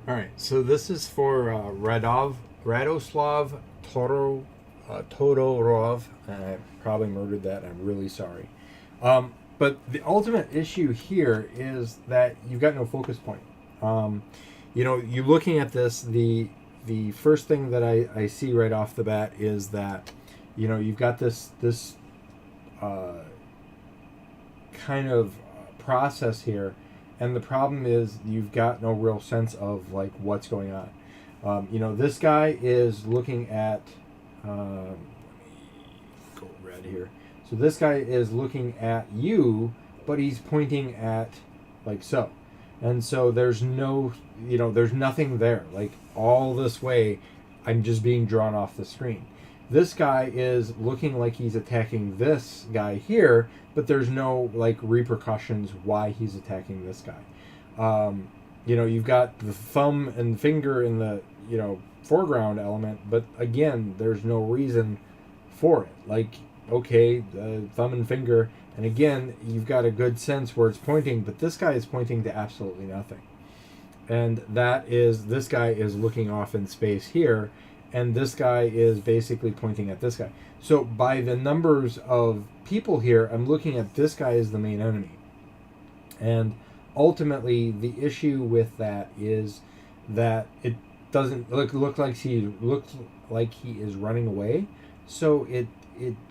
All right, so this is for Radoslav Todorov. I probably murdered that. I'm really sorry. But the ultimate issue here is that you've got no focus point. You looking at this, the first thing that I see right off the bat is that, you've got this kind of process here, and the problem is you've got no real sense of like what's going on. This guy is looking at let me go red here. So this guy is looking at you, but he's pointing at like so. And so there's there's nothing there. Like all this way, I'm just being drawn off the screen. This guy is looking like he's attacking this guy here, but there's no like repercussions why he's attacking this guy. You've got the thumb and finger in the, foreground element, but again, there's no reason for it. Like, okay, the thumb and finger, and again, you've got a good sense where it's pointing, but this guy is pointing to absolutely nothing. And this guy is looking off in space here, and this guy is basically pointing at this guy. So by the numbers of people here, I'm looking at this guy as the main enemy. And ultimately, the issue with that is that it doesn't look like he is running away. So it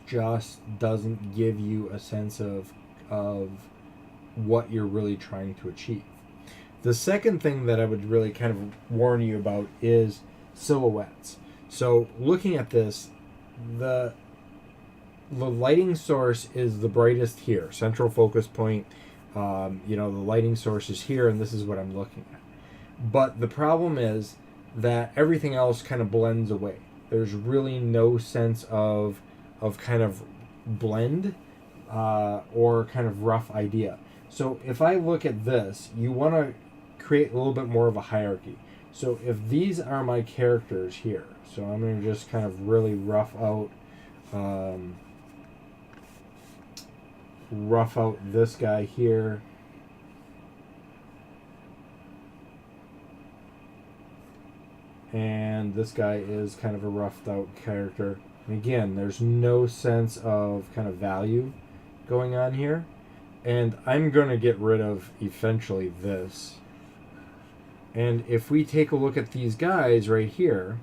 just doesn't give you a sense of what you're really trying to achieve. The second thing that I would really kind of warn you about is silhouettes. So looking at this, the lighting source is the brightest here, central focus point. The lighting source is here, and this is what I'm looking at. But the problem is that everything else kind of blends away. There's really no sense of kind of blend or kind of rough idea. So if I look at this, you want to create a little bit more of a hierarchy. So if these are my characters here, so I'm going to just kind of really rough out this guy here. And this guy is kind of a roughed out character. And again, there's no sense of kind of value going on here. And I'm going to get rid of eventually this. And if we take a look at these guys right here,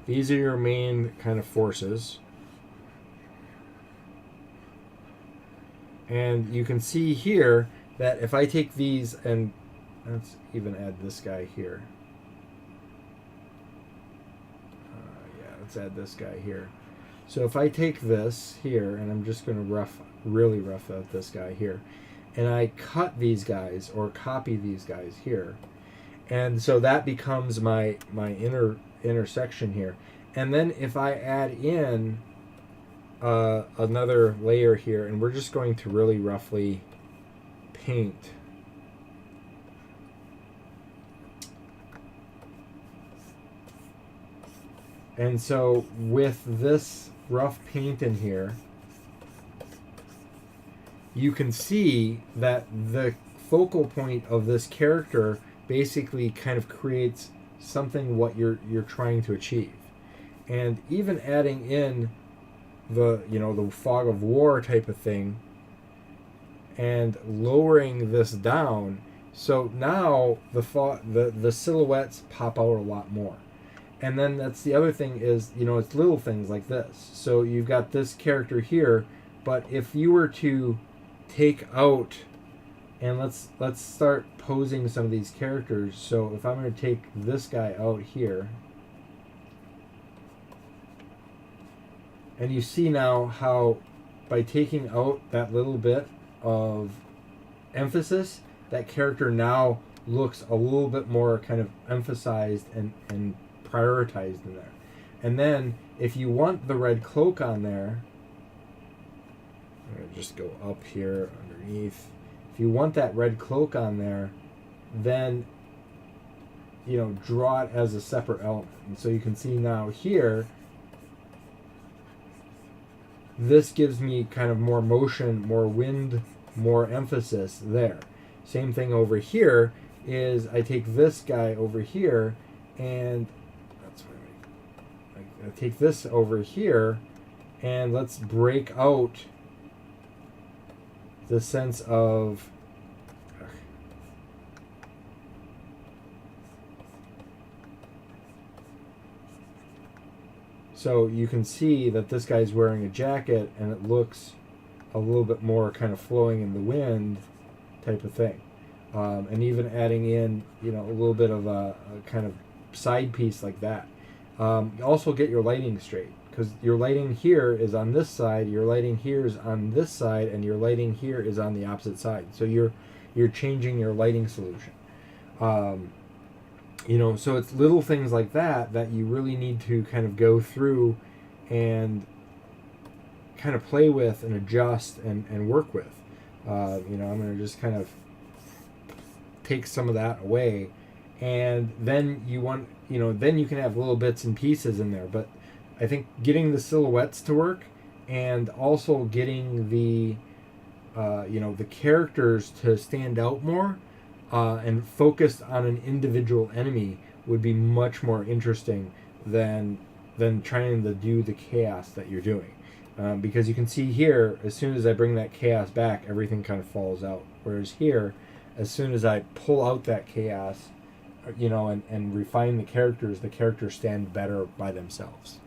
these are your main kind of forces. And you can see here that if I take these, and let's even add this guy here. Let's add this guy here. So if I take this here, and I'm just going to really rough out this guy here, and I cut these guys or copy these guys here, and so that becomes my intersection here. And then if I add in another layer here, and we're just going to really roughly paint and so with this rough paint in here, you can see that the focal point of this character basically kind of creates something what you're trying to achieve. And even adding in the fog of war type of thing and lowering this down, so now the silhouettes pop out a lot more. And then that's the other thing is, it's little things like this. So you've got this character here, but if you were to take out, and let's start posing some of these characters. So if I'm going to take this guy out here, and you see now how by taking out that little bit of emphasis, that character now looks a little bit more kind of emphasized and prioritized in there. And then if you want the red cloak on there, I'm going to just go up here underneath. If you want that red cloak on there, then draw it as a separate element. And so you can see now here, this gives me kind of more motion, more wind, more emphasis there. Same thing over here is I take this guy over here, and that's what I take this over here, and let's break out the sense of so you can see that this guy's wearing a jacket and it looks a little bit more kind of flowing in the wind type of thing. And even adding in, you know, a little bit of a kind of side piece like that. Also get your lighting straight, because your lighting here is on this side, your lighting here is on this side, and your lighting here is on the opposite side. So you're changing your lighting solution. You know, so it's little things like that that you really need to kind of go through and kind of play with and adjust and work with. You know, I'm going to just kind of take some of that away, and then then you can have little bits and pieces in there. But I think getting the silhouettes to work, and also getting the the characters to stand out more, and focused on an individual enemy would be much more interesting than trying to do the chaos that you're doing. Because you can see here, as soon as I bring that chaos back, everything kind of falls out. Whereas here, as soon as I pull out that chaos, and refine the characters stand better by themselves.